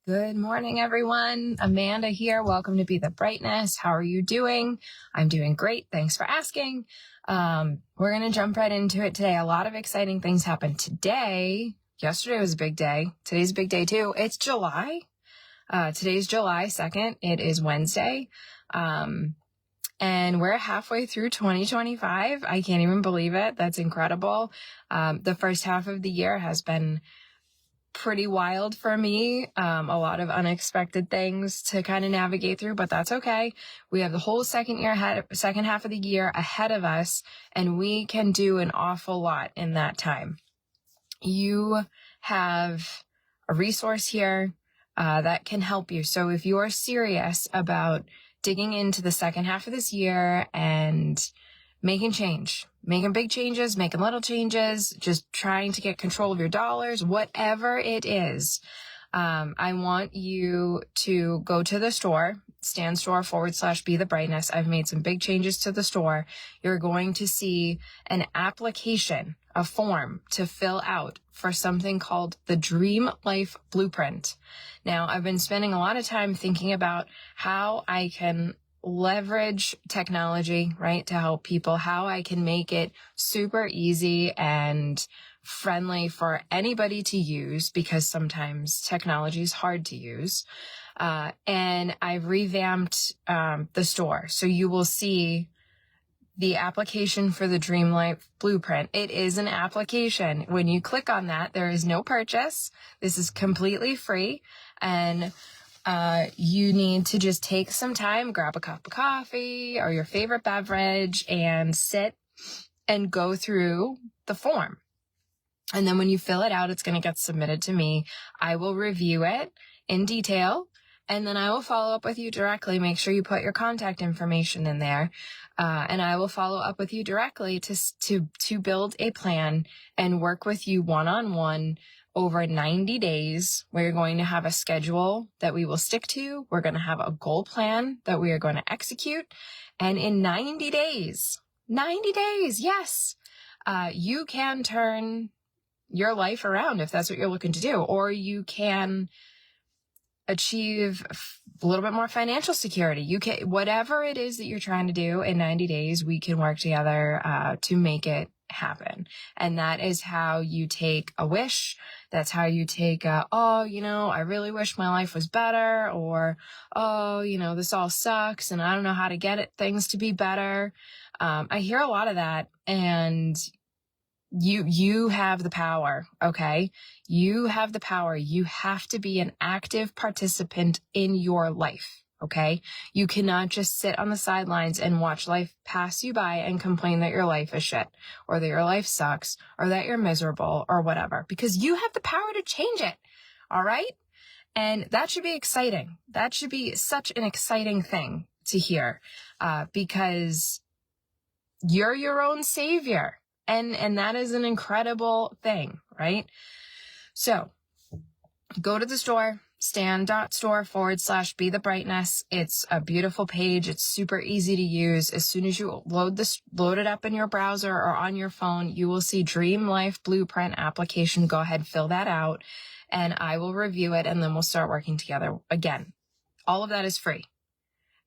Good morning, everyone. Amanda here. Welcome to Be the Brightness. How are you doing? I'm doing great. Thanks for asking. We're going to jump right into it today. A lot of exciting things happened today. Yesterday was a big day. Today's a big day too. It's July. Today's July 2nd. It is Wednesday. And we're halfway through 2025. I can't even believe it. That's incredible. The first half of the year has been pretty wild for me. A lot of unexpected things to kind of navigate through, but that's okay. We have the whole second half of the year ahead of us, and we can do an awful lot in that time. You have a resource here that can help you. So if you are serious about digging into the second half of this year and making big changes, making little changes, just trying to get control of your dollars, whatever it is, I want you to go to the store, Stan.store /Bethebrightness. I've made some big changes to the store. You're going to see an application, a form to fill out for something called the Dream Life Blueprint. Now, I've been spending a lot of time thinking about how I can leverage technology, right, to help people, how I can make it super easy and friendly for anybody to use, because sometimes technology is hard to use. And I've revamped the store. So you will see the application for the Dream Life Blueprint. It is an application. When you click on that, there is no purchase. This is completely free. And you need to just take some time, grab a cup of coffee or your favorite beverage and sit and go through the form. And then when you fill it out, it's going to get submitted to me. I will review it in detail, and then I will follow up with you directly. Make sure you put your contact information in there. And I will follow up with you directly to build a plan and work with you one-on-one over 90 days. We're going to have a schedule that we will stick to. We're going to have a goal plan that we are going to execute. And in 90 days, yes, you can turn your life around if that's what you're looking to do, or you can achieve a little bit more financial security. You can, whatever it is that you're trying to do in 90 days, we can work together to make it happen. And that is how you take a wish. That's how you take I really wish my life was better, or, this all sucks and I don't know how to get things to be better. I hear a lot of that, and you have the power. Okay. You have the power. You have to be an active participant in your life. Okay. You cannot just sit on the sidelines and watch life pass you by and complain that your life is shit, or that your life sucks, or that you're miserable, or whatever, because you have the power to change it. All right. And that should be exciting. That should be such an exciting thing to hear, because you're your own savior. And that is an incredible thing, right? So go to the store, Stan.store /Bethebrightness. It's a beautiful page. It's super easy to use. As soon as you load it up in your browser or on your phone, you will see Dream Life Blueprint application. Go ahead, fill that out, and I will review it, and then we'll start working together. Again, all of that is free.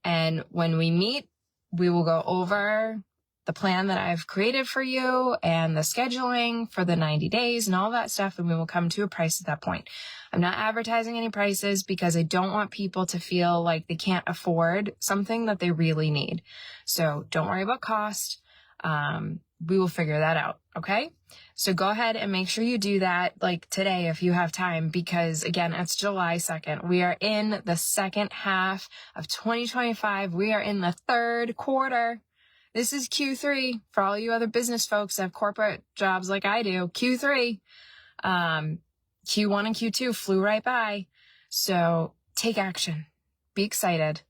And when we meet, we will go over the plan that I've created for you and the scheduling for the 90 days and all that stuff, and we will come to a price at that point. I'm not advertising any prices because I don't want people to feel like they can't afford something that they really need. So don't worry about cost. We will figure that out. Okay. So go ahead and make sure you do that like today if you have time, because again, it's July 2nd. We are in the second half of 2025. We are in the third quarter. This is Q3 for all you other business folks that have corporate jobs like I do. Q3, Q1 and Q2 flew right by. So take action. Be excited.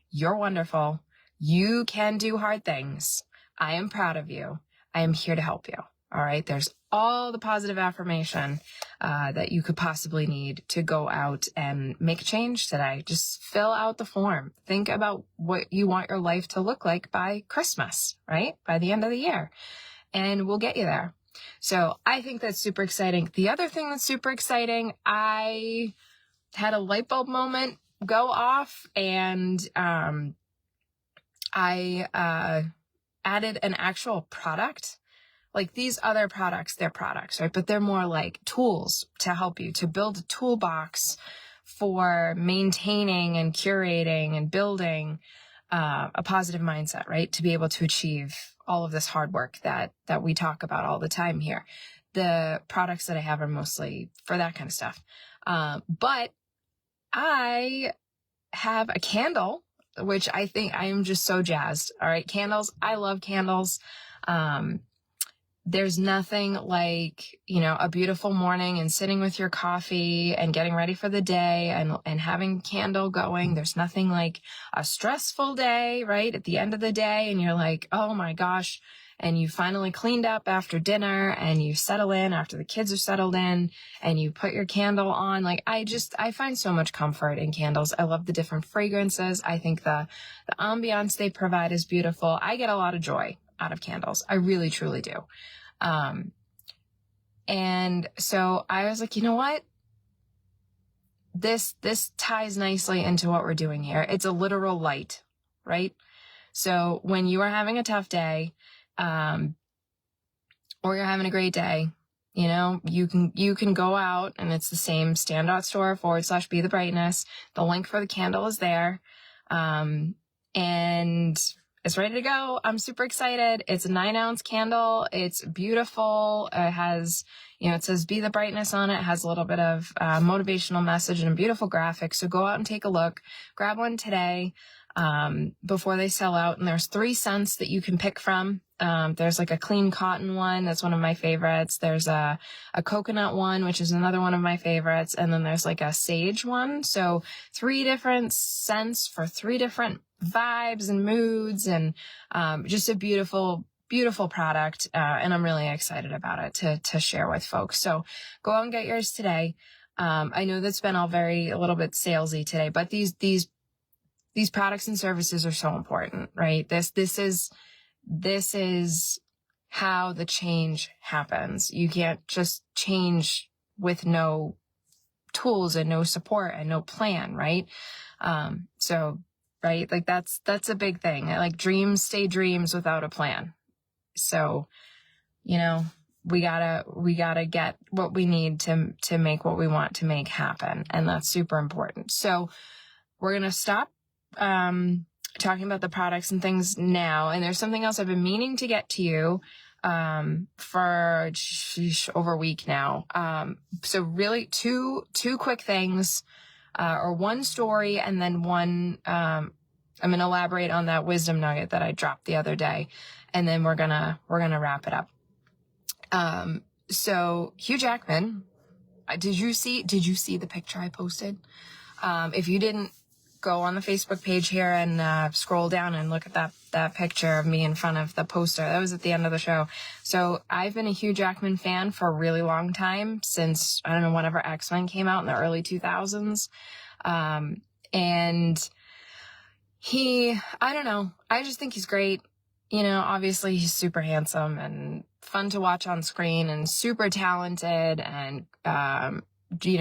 You're wonderful. You can do hard things. I am proud of you. I am here to help you. All right. There's all the positive affirmation that you could possibly need to go out and make change today. Just fill out the form. Think about what you want your life to look like by Christmas, right? By the end of the year. And we'll get you there. So I think that's super exciting. The other thing that's super exciting, I had a light bulb moment go off, and I added an actual product. Like these other products, they're products, right? But they're more like tools to help you to build a toolbox for maintaining and curating and building a positive mindset, right? To be able to achieve all of this hard work that we talk about all the time here. The products that I have are mostly for that kind of stuff. But I have a candle, which I think I am just so jazzed. All right. Candles. I love candles. There's nothing like, a beautiful morning and sitting with your coffee and getting ready for the day and having candle going. There's nothing like a stressful day, right? At the end of the day, and you're like, oh my gosh. And you finally cleaned up after dinner and you settle in after the kids are settled in and you put your candle on. Like I find so much comfort in candles. I love the different fragrances. I think the ambiance they provide is beautiful. I get a lot of joy out of candles. I really, truly do. And so I was like, you know what? This ties nicely into what we're doing here. It's a literal light, right? So when you are having a tough day, or you're having a great day, you can go out, and it's the same Stan.store /Bethebrightness. The link for the candle is there. And it's ready to go. I'm super excited. It's a 9-ounce candle. It's beautiful. It has, it says Be the Brightness on it. It has a little bit of motivational message and a beautiful graphic. So go out and take a look. Grab one today before they sell out. And there's 3 scents that you can pick from. There's like a clean cotton one. That's one of my favorites. There's a coconut one, which is another one of my favorites. And then there's like a sage one. So 3 different scents for 3 different vibes and moods, and just a beautiful, beautiful product. And I'm really excited about it to share with folks. So go out and get yours today. I know that's been all a little bit salesy today, but these products and services are so important, right? This is how the change happens. You can't just change with no tools and no support and no plan, right? So, right, like that's a big thing. Like dreams stay dreams without a plan. So, we gotta get what we need to make what we want to make happen. And that's super important. So we're going to stop, talking about the products and things now. And there's something else I've been meaning to get to you, for over a week now. So really two quick things, or one story, and then one, I'm going to elaborate on that wisdom nugget that I dropped the other day. And then we're going to wrap it up. So Hugh Jackman, did you see the picture I posted? If you didn't, go on the Facebook page here and scroll down and look at that picture of me in front of the poster. That was at the end of the show. So I've been a Hugh Jackman fan for a really long time, since, I don't know, whenever X-Men came out in the early 2000s. And I don't know, I just think he's great. Obviously he's super handsome and fun to watch on screen and super talented, and,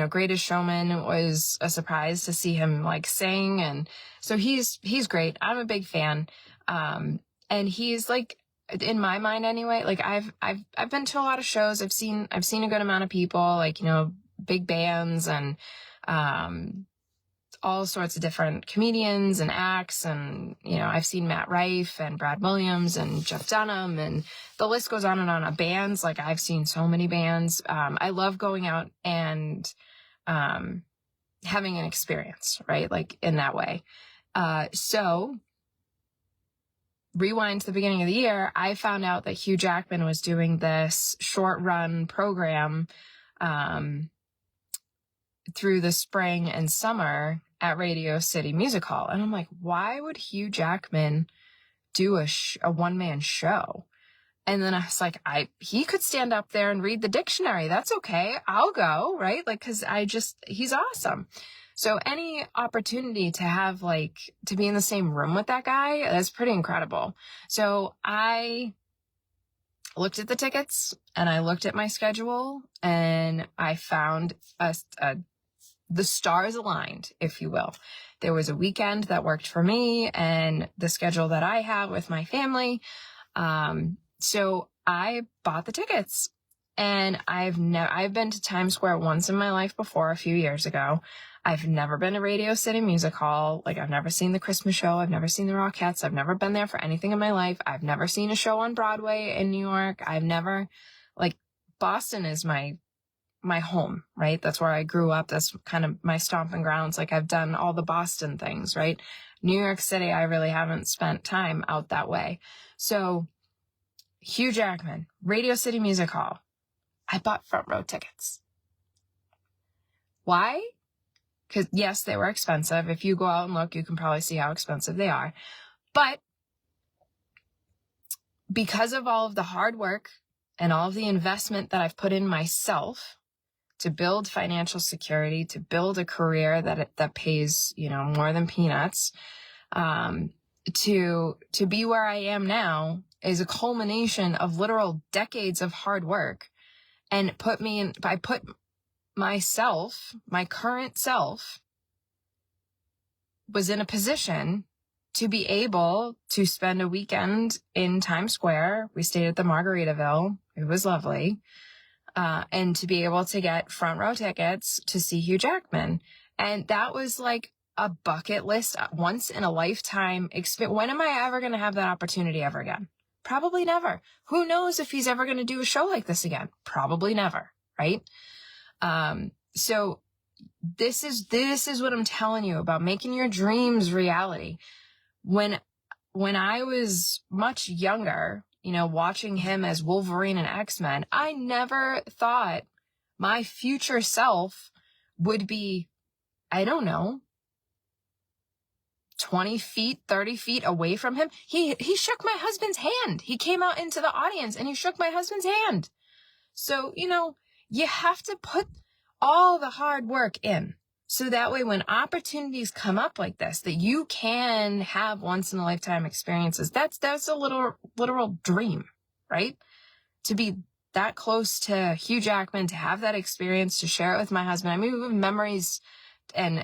Greatest Showman was a surprise to see him like sing. And so he's great. I'm a big fan. And he's like, in my mind anyway, like I've been to a lot of shows. I've seen a good amount of people, like, big bands and, all sorts of different comedians and acts. And, I've seen Matt Rife and Brad Williams and Jeff Dunham, and the list goes on and on. Bands, like I've seen so many bands. I love going out and, having an experience, right? Like in that way. So rewind to the beginning of the year, I found out that Hugh Jackman was doing this short run program, through the spring and summer at Radio City Music Hall. And I'm like, why would Hugh Jackman do a one-man show? And then I was like, he could stand up there and read the dictionary. That's okay. I'll go, right? Like, cause he's awesome. So any opportunity to have to be in the same room with that guy, that's pretty incredible. So I looked at the tickets and I looked at my schedule and I found a the stars aligned, if you will. There was a weekend that worked for me and the schedule that I have with my family. So I bought the tickets, and I've been to Times Square once in my life before, a few years ago. I've never been to Radio City Music Hall. Like, I've never seen the Christmas show. I've never seen the Rockettes. I've never been there for anything in my life. I've never seen a show on Broadway in New York. Boston is my home, right? That's where I grew up. That's kind of my stomping grounds. Like, I've done all the Boston things, right? New York City, I really haven't spent time out that way. So Hugh Jackman, Radio City Music Hall. I bought front row tickets. Why? Because yes, they were expensive. If you go out and look, you can probably see how expensive they are. But because of all of the hard work and all of the investment that I've put in myself to build financial security, to build a career that pays, more than peanuts, to be where I am now is a culmination of literal decades of hard work, and I put myself, my current self, was in a position to be able to spend a weekend in Times Square. We stayed at the Margaritaville. It was lovely. And to be able to get front row tickets to see Hugh Jackman. And that was like a bucket list, once in a lifetime experience. When am I ever going to have that opportunity ever again? Probably never. Who knows if he's ever going to do a show like this again? Probably never. Right? So this is what I'm telling you about making your dreams reality. When I was much younger, watching him as Wolverine and X-Men, I never thought my future self would be, I don't know, 20 feet, 30 feet away from him. He shook my husband's hand. He came out into the audience and he shook my husband's hand. So, you have to put all the hard work in. So that way, when opportunities come up like this, that you can have once in a lifetime experiences, that's a literal dream, right? To be that close to Hugh Jackman, to have that experience, to share it with my husband. I mean, we have memories and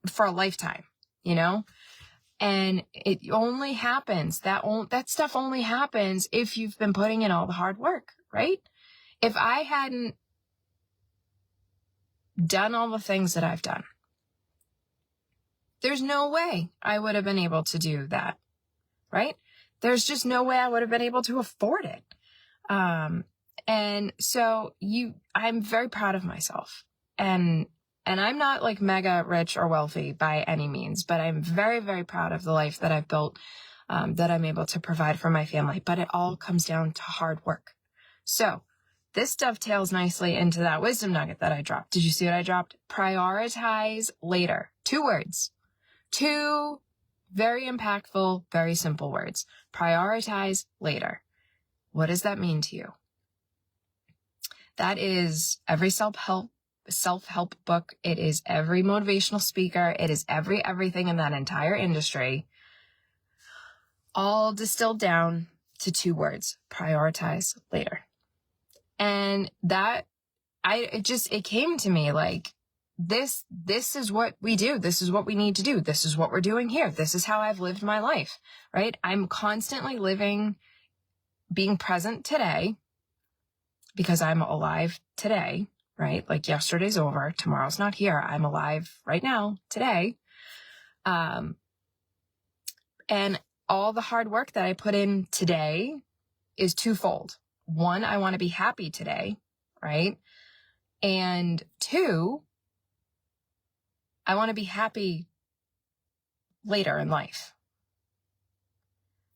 for a lifetime, and it only happens, that stuff only happens if you've been putting in all the hard work, right? If I hadn't done all the things that I've done, there's no way I would have been able to do that, right? There's just no way I would have been able to afford it. And so I'm very proud of myself, and I'm not like mega rich or wealthy by any means, but I'm very, very proud of the life that I've built, that I'm able to provide for my family. But it all comes down to hard work. So this dovetails nicely into that wisdom nugget that I dropped. Did you see what I dropped? Prioritize later. 2 words. 2 very impactful, very simple words. Prioritize later. What does that mean to you? That is every self-help book. It is every motivational speaker. It is everything in that entire industry, all distilled down to 2 words: prioritize later. And that, it came to me like, this is what we do. This is what we need to do. This is what we're doing here. This is how I've lived my life, right? I'm constantly being present today, because I'm alive today, right? Like, yesterday's over. Tomorrow's not here. I'm alive right now, today. And all the hard work that I put in today is twofold. 1, I want to be happy today, right? And 2, I want to be happy later in life.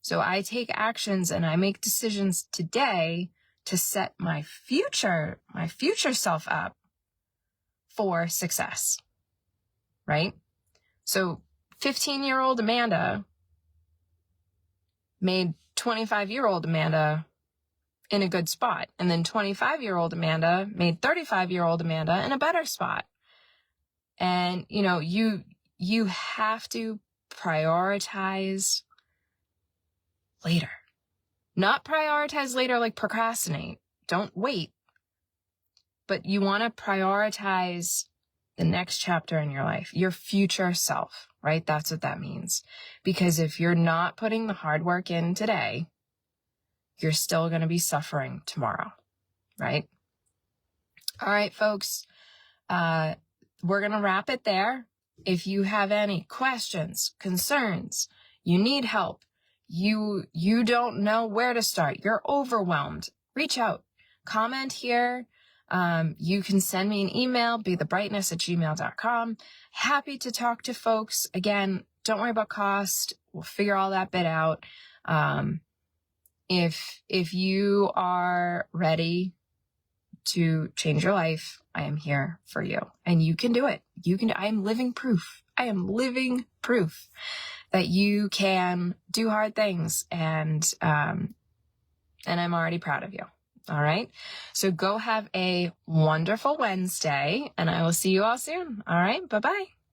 So I take actions and I make decisions today to set my future self up for success, right? So 15-year-old Amanda made 25-year-old Amanda in a good spot. And then 25-year-old Amanda made 35-year-old Amanda in a better spot. And, you have to prioritize later. Not prioritize later like procrastinate. Don't wait. But you want to prioritize the next chapter in your life, your future self, right? That's what that means. Because if you're not putting the hard work in today, you're still going to be suffering tomorrow, right? All right, folks, we're going to wrap it there. If you have any questions, concerns, you need help, you don't know where to start, you're overwhelmed, reach out, comment here. You can send me an email, bethebrightness@gmail.com. Happy to talk to folks. Again, don't worry about cost. We'll figure all that bit out. If you are ready to change your life, I am here for you, and you can do it. I am living proof. I am living proof that you can do hard things, and I'm already proud of you. All right. So go have a wonderful Wednesday, and I will see you all soon. All right. Bye-bye.